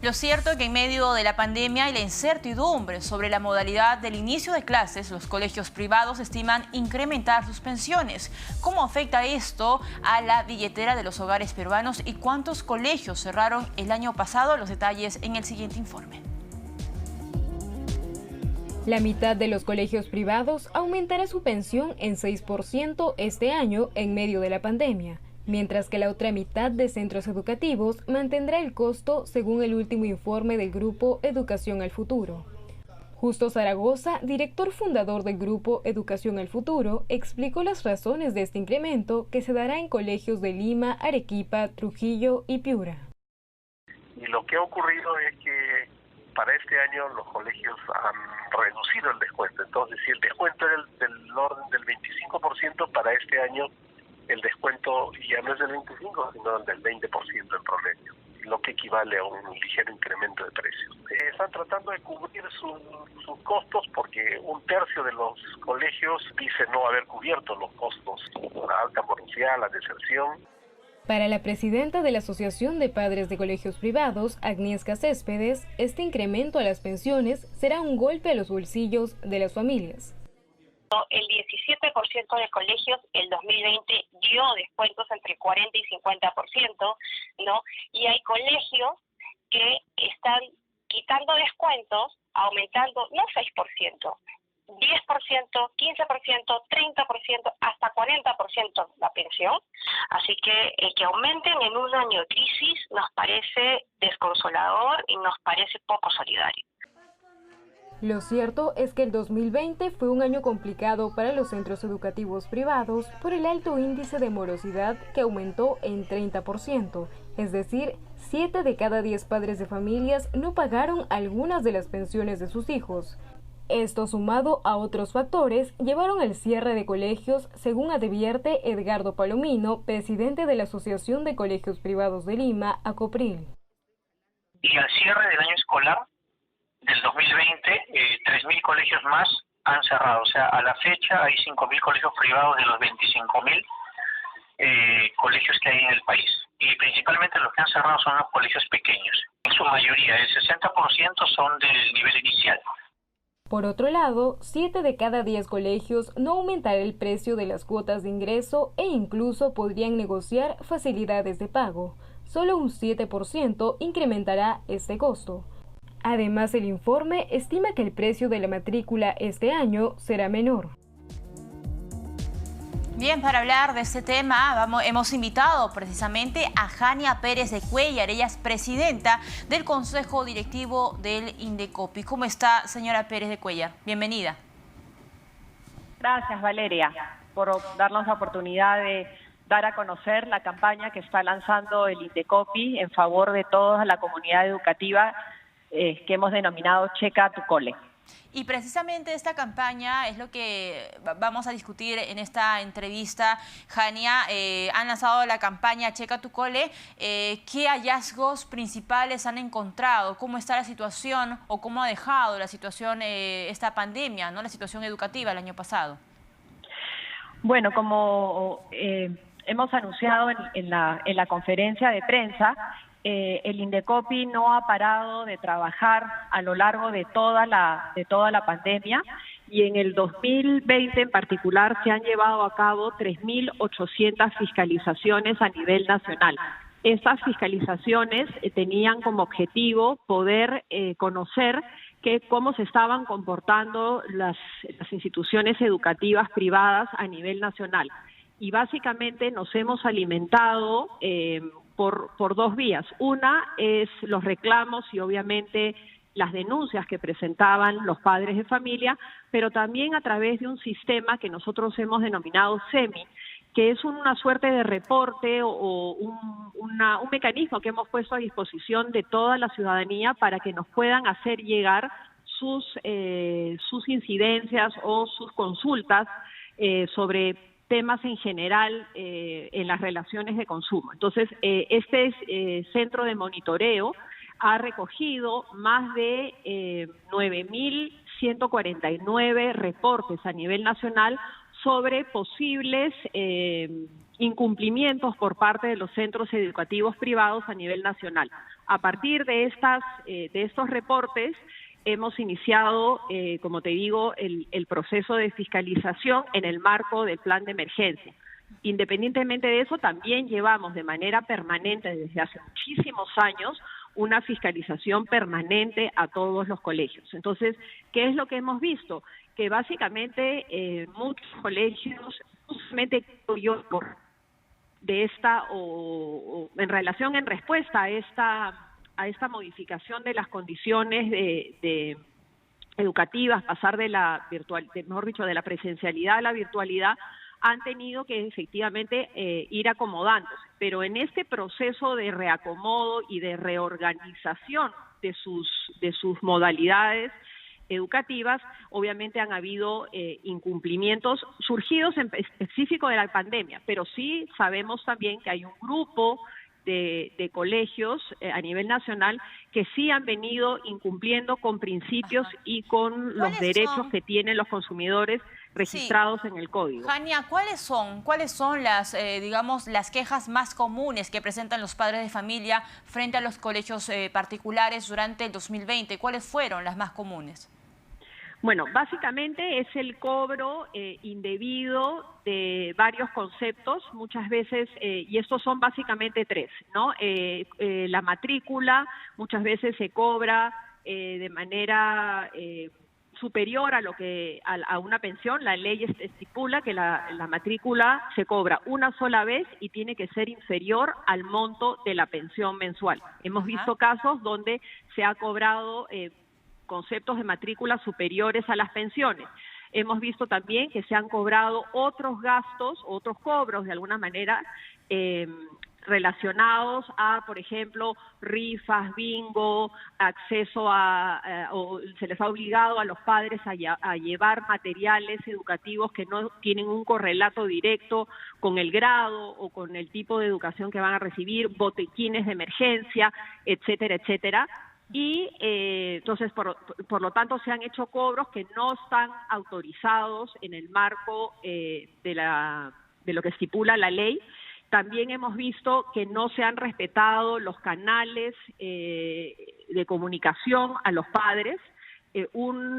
Lo cierto es que en medio de la pandemia y la incertidumbre sobre la modalidad del inicio de clases, los colegios privados estiman incrementar sus pensiones. ¿Cómo afecta esto a la billetera de los hogares peruanos y cuántos colegios cerraron el año pasado? Los detalles en el siguiente informe. La mitad de los colegios privados aumentará su pensión en 6% este año en medio de la pandemia, mientras que la otra mitad de centros educativos mantendrá el costo según el último informe del grupo Educación al Futuro. Justo Zaragoza, director fundador del grupo Educación al Futuro, explicó las razones de este incremento que se dará en colegios de Lima, Arequipa, Trujillo y Piura. Y lo que ha ocurrido es que para este año los colegios han reducido el descuento. Entonces, si el descuento era del orden del 25%, para este año el descuento ya no es del 25%, sino del 20% en promedio, lo que equivale a un ligero incremento de precios. Están tratando de cubrir sus costos porque un tercio de los colegios dice no haber cubierto los costos, la alta morosidad, la deserción. Para la presidenta de la Asociación de Padres de Colegios Privados, Agnieszka Céspedes, este incremento a las pensiones será un golpe a los bolsillos de las familias. El 17% de colegios el 2020 dio descuentos entre 40 y 50%, ¿no? Y hay colegios que están quitando descuentos, aumentando no 6%, 10%, 15%, 30%, hasta 40% la pensión. Así que el que aumenten en un año de crisis nos parece desconsolador y nos parece poco solidario. Lo cierto es que el 2020 fue un año complicado para los centros educativos privados por el alto índice de morosidad que aumentó en 30%, es decir, 7 de cada 10 padres de familias no pagaron algunas de las pensiones de sus hijos. Esto, sumado a otros factores, llevaron al cierre de colegios, según advierte Edgardo Palomino, presidente de la Asociación de Colegios Privados de Lima, ACOPRIL. Y al cierre del año escolar del 2020, 3.000 colegios más han cerrado. O sea, a la fecha hay 5.000 colegios privados de los 25.000 colegios que hay en el país. Y principalmente los que han cerrado son los colegios pequeños. En su mayoría, el 60% son del nivel inicial. Por otro lado, 7 de cada 10 colegios no aumentará el precio de las cuotas de ingreso e incluso podrían negociar facilidades de pago. Solo un 7% incrementará este costo. Además, el informe estima que el precio de la matrícula este año será menor. Bien, para hablar de este tema hemos invitado precisamente a Jania Pérez de Cuéllar. Ella es presidenta del Consejo Directivo del Indecopi. ¿Cómo está, señora Pérez de Cuéllar? Bienvenida. Gracias, Valeria, por darnos la oportunidad de dar a conocer la campaña que está lanzando el Indecopi en favor de toda la comunidad educativa que hemos denominado Checa tu Cole. Y precisamente esta campaña es lo que vamos a discutir en esta entrevista. Jania, han lanzado la campaña Checa tu Cole. ¿Qué hallazgos principales han encontrado? ¿Cómo está la situación o cómo ha dejado la situación esta pandemia, ¿no? La situación educativa el año pasado? Bueno, como hemos anunciado en la conferencia de prensa, el Indecopi no ha parado de trabajar a lo largo de toda la pandemia, y en el 2020 en particular se han llevado a cabo 3.800 fiscalizaciones a nivel nacional. Estas fiscalizaciones tenían como objetivo poder conocer cómo se estaban comportando las instituciones educativas privadas a nivel nacional. Y básicamente nos hemos alimentado por dos vías. Una es los reclamos y obviamente las denuncias que presentaban los padres de familia, pero también a través de un sistema que nosotros hemos denominado SEMI, que es una suerte de reporte o un mecanismo que hemos puesto a disposición de toda la ciudadanía para que nos puedan hacer llegar sus incidencias o sus consultas sobre temas en general en las relaciones de consumo. Entonces, este centro de monitoreo ha recogido más de 9.149 reportes a nivel nacional sobre posibles incumplimientos por parte de los centros educativos privados a nivel nacional. A partir de estos reportes, hemos iniciado, como te digo, el proceso de fiscalización en el marco del plan de emergencia. Independientemente de eso, también llevamos de manera permanente desde hace muchísimos años una fiscalización permanente a todos los colegios. Entonces, ¿qué es lo que hemos visto? Que básicamente muchos colegios, justamente de esta o en relación, en respuesta a esta modificación de las condiciones de educativas, pasar de la de la presencialidad a la virtualidad, han tenido que efectivamente ir acomodándose. Pero en este proceso de reacomodo y de reorganización de sus modalidades educativas, obviamente han habido incumplimientos surgidos en específico de la pandemia, pero sí sabemos también que hay un grupo de colegios a nivel nacional que sí han venido incumpliendo con principios y con los derechos que tienen los consumidores registrados en el código. Jania, ¿cuáles son las, digamos, las quejas más comunes que presentan los padres de familia frente a los colegios particulares durante el 2020? ¿Cuáles fueron las más comunes? Bueno, básicamente es el cobro indebido de varios conceptos, muchas veces, y estos son básicamente tres, ¿no? La matrícula muchas veces se cobra de manera superior a lo que a una pensión. La ley estipula que la matrícula se cobra una sola vez y tiene que ser inferior al monto de la pensión mensual. Hemos visto casos donde se ha cobrado conceptos de matrícula superiores a las pensiones. Hemos visto también que se han cobrado otros gastos, otros cobros de alguna manera relacionados a, por ejemplo, rifas, bingo, acceso o se les ha obligado a los padres a llevar materiales educativos que no tienen un correlato directo con el grado o con el tipo de educación que van a recibir, botiquines de emergencia, etcétera, etcétera. Y entonces, por lo tanto, se han hecho cobros que no están autorizados en el marco de lo que estipula la ley. También hemos visto que no se han respetado los canales de comunicación a los padres. Un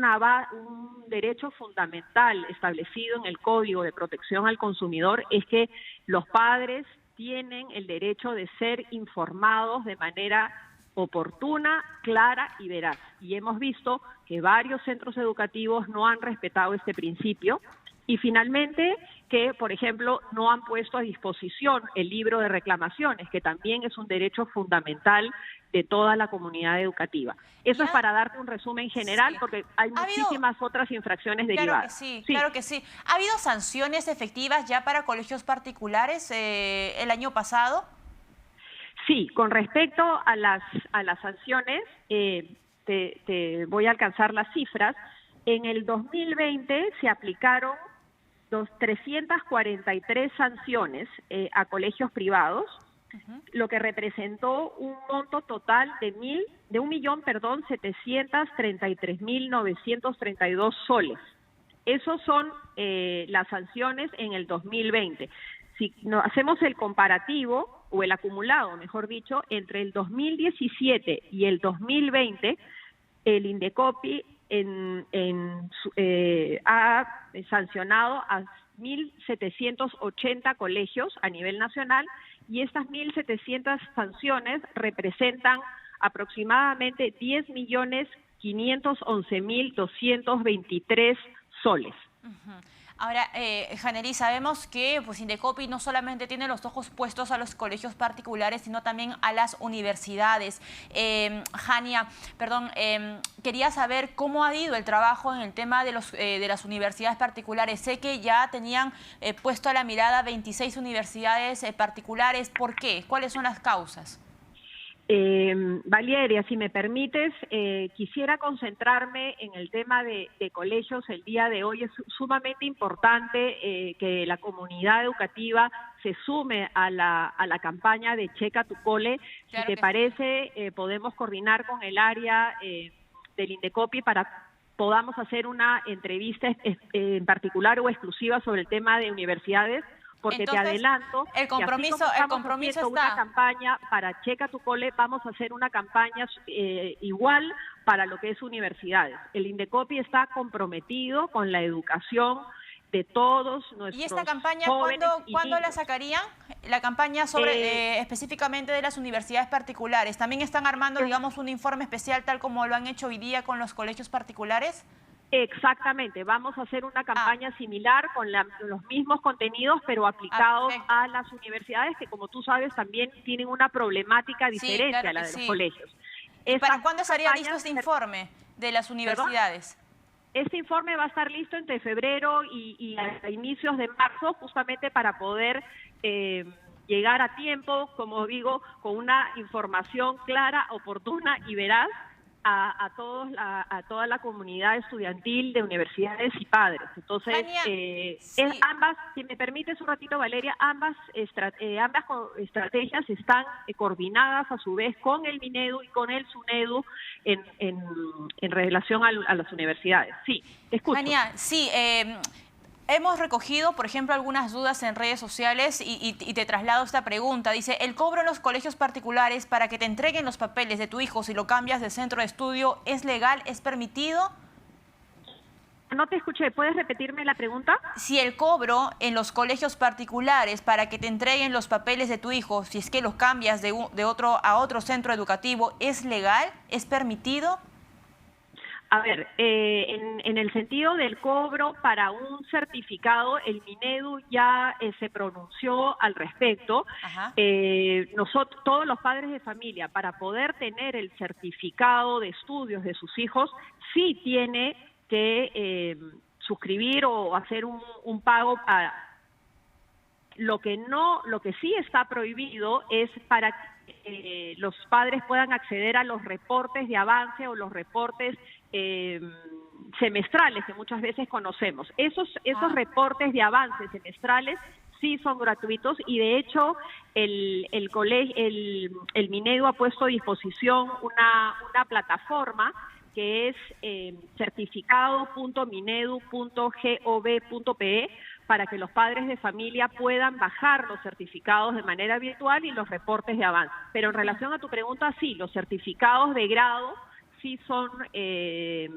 derecho fundamental establecido en el Código de Protección al Consumidor es que los padres tienen el derecho de ser informados de manera oportuna, clara y veraz. Y hemos visto que varios centros educativos no han respetado este principio. Y finalmente, que, por ejemplo, no han puesto a disposición el libro de reclamaciones, que también es un derecho fundamental de toda la comunidad educativa. Eso es para darte un resumen general, porque hay muchísimas otras infracciones derivadas. Claro que sí. ¿Ha habido sanciones efectivas ya para colegios particulares el año pasado? Sí, con respecto a las sanciones, te voy a alcanzar las cifras. En el 2020 se aplicaron 343 sanciones a colegios privados, lo que representó un monto total de 1.733.932 soles. Esos son las sanciones en el 2020. Si hacemos el comparativo, o el acumulado, mejor dicho, entre el 2017 y el 2020, el Indecopi ha sancionado a 1.780 colegios a nivel nacional, y estas 1.700 sanciones representan aproximadamente 10.511.223 soles. Ahora, Janely, sabemos que pues, Indecopi no solamente tiene los ojos puestos a los colegios particulares, sino también a las universidades. Jania, quería saber cómo ha ido el trabajo en el tema de las universidades particulares. Sé que ya tenían puesto a la mirada 26 universidades particulares. ¿Por qué? ¿Cuáles son las causas? Valeria, si me permites, quisiera concentrarme en el tema de colegios el día de hoy. Es sumamente importante que la comunidad educativa se sume a la campaña de Checa tu Cole. Claro, si te parece, podemos coordinar con el área del Indecopi para podamos hacer una entrevista en particular o exclusiva sobre el tema de universidades, porque Entonces, te adelanto, el compromiso está. Una campaña para Checa tu Cole, vamos a hacer una campaña igual para lo que es universidades. El Indecopi está comprometido con la educación de todos nuestros jóvenes. ¿Y esta campaña cuándo la sacarían? La campaña sobre específicamente de las universidades particulares. ¿También están armando, digamos, un informe especial tal como lo han hecho hoy día con los colegios particulares? Exactamente, vamos a hacer una campaña similar con los mismos contenidos, pero aplicados a las universidades, que como tú sabes también tienen una problemática diferente a la de los colegios. ¿Y para cuándo estaría listo este informe de las universidades? ¿Perdón? Este informe va a estar listo entre febrero y a inicios de marzo, justamente para poder llegar a tiempo, como digo, con una información clara, oportuna y veraz a toda la comunidad estudiantil de universidades y padres. Entonces, ambas, si me permites un ratito, Valeria, ambas estrategias están coordinadas a su vez con el Minedu y con el Sunedu en relación a las universidades. Sí, te escucho. Jania, sí, hemos recogido, por ejemplo, algunas dudas en redes sociales y te traslado esta pregunta. Dice, ¿el cobro en los colegios particulares para que te entreguen los papeles de tu hijo si lo cambias de centro de estudio es legal, es permitido? No te escuché, ¿puedes repetirme la pregunta? Si el cobro en los colegios particulares para que te entreguen los papeles de tu hijo, si es que los cambias de otro a otro centro educativo, ¿es legal, es permitido? A ver, en el sentido del cobro para un certificado, el Minedu ya se pronunció al respecto. Nosotros, todos los padres de familia, para poder tener el certificado de estudios de sus hijos, sí tiene que suscribir o hacer un pago. Lo que sí está prohibido es para que los padres puedan acceder a los reportes de avance o los reportes semestrales que muchas veces conocemos. Esos reportes de avance semestrales sí son gratuitos y de hecho el Minedu ha puesto a disposición una plataforma que es certificado.minedu.gov.pe para que los padres de familia puedan bajar los certificados de manera virtual y los reportes de avance. Pero en relación a tu pregunta, sí, los certificados de grado sí son, sí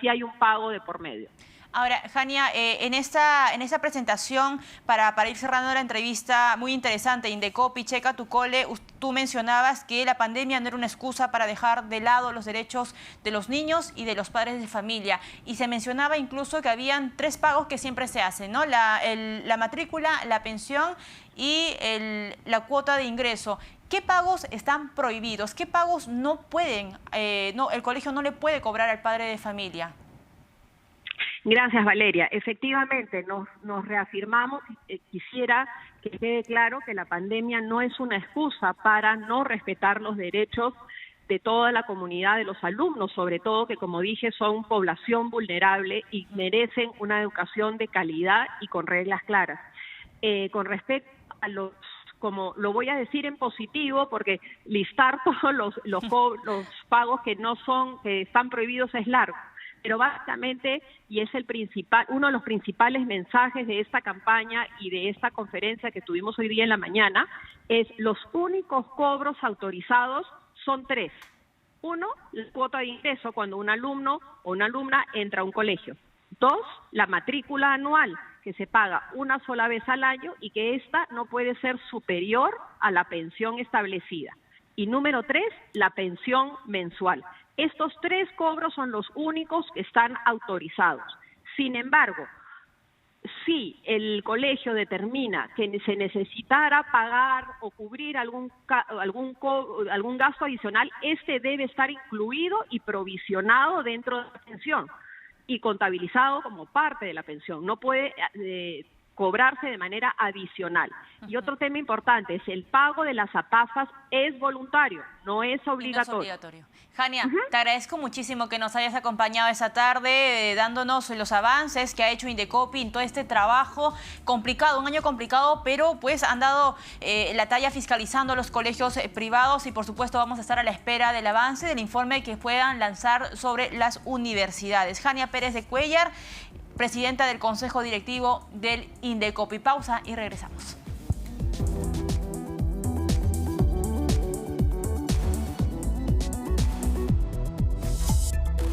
hay un pago de por medio. Ahora, Jania, en esta presentación, para ir cerrando la entrevista, muy interesante, Indecopi, Checa tu Cole, tú mencionabas que la pandemia no era una excusa para dejar de lado los derechos de los niños y de los padres de familia. Y se mencionaba incluso que habían 3 pagos que siempre se hacen, ¿no? La matrícula, la pensión y la cuota de ingreso. ¿Qué pagos están prohibidos? ¿Qué pagos no pueden, el colegio no le puede cobrar al padre de familia? Gracias, Valeria. Efectivamente, nos reafirmamos. Quisiera que quede claro que la pandemia no es una excusa para no respetar los derechos de toda la comunidad, de los alumnos, sobre todo que, como dije, son población vulnerable y merecen una educación de calidad y con reglas claras. Con respecto a como lo voy a decir en positivo, porque listar todos los pagos que están prohibidos es largo. Pero básicamente, y es uno de los principales mensajes de esta campaña y de esta conferencia que tuvimos hoy día en la mañana, es los únicos cobros autorizados son 3. 1, la cuota de ingreso cuando un alumno o una alumna entra a un colegio. 2, la matrícula anual, que se paga una sola vez al año y que esta no puede ser superior a la pensión establecida. Y número 3, la pensión mensual. Estos 3 cobros son los únicos que están autorizados. Sin embargo, si el colegio determina que se necesitara pagar o cubrir algún gasto adicional, este debe estar incluido y provisionado dentro de la pensión y contabilizado como parte de la pensión. No puede cobrarse de manera adicional. Y otro tema importante es el pago de las APAFAS es voluntario, no es obligatorio. No es obligatorio. Jania, te agradezco muchísimo que nos hayas acompañado esta tarde dándonos los avances que ha hecho Indecopi en todo este trabajo complicado, un año complicado, pero pues han dado la talla fiscalizando los colegios privados y por supuesto vamos a estar a la espera del avance del informe que puedan lanzar sobre las universidades. Jania Pérez de Cuéllar, presidenta del Consejo Directivo del Indecopi. Pausa y regresamos.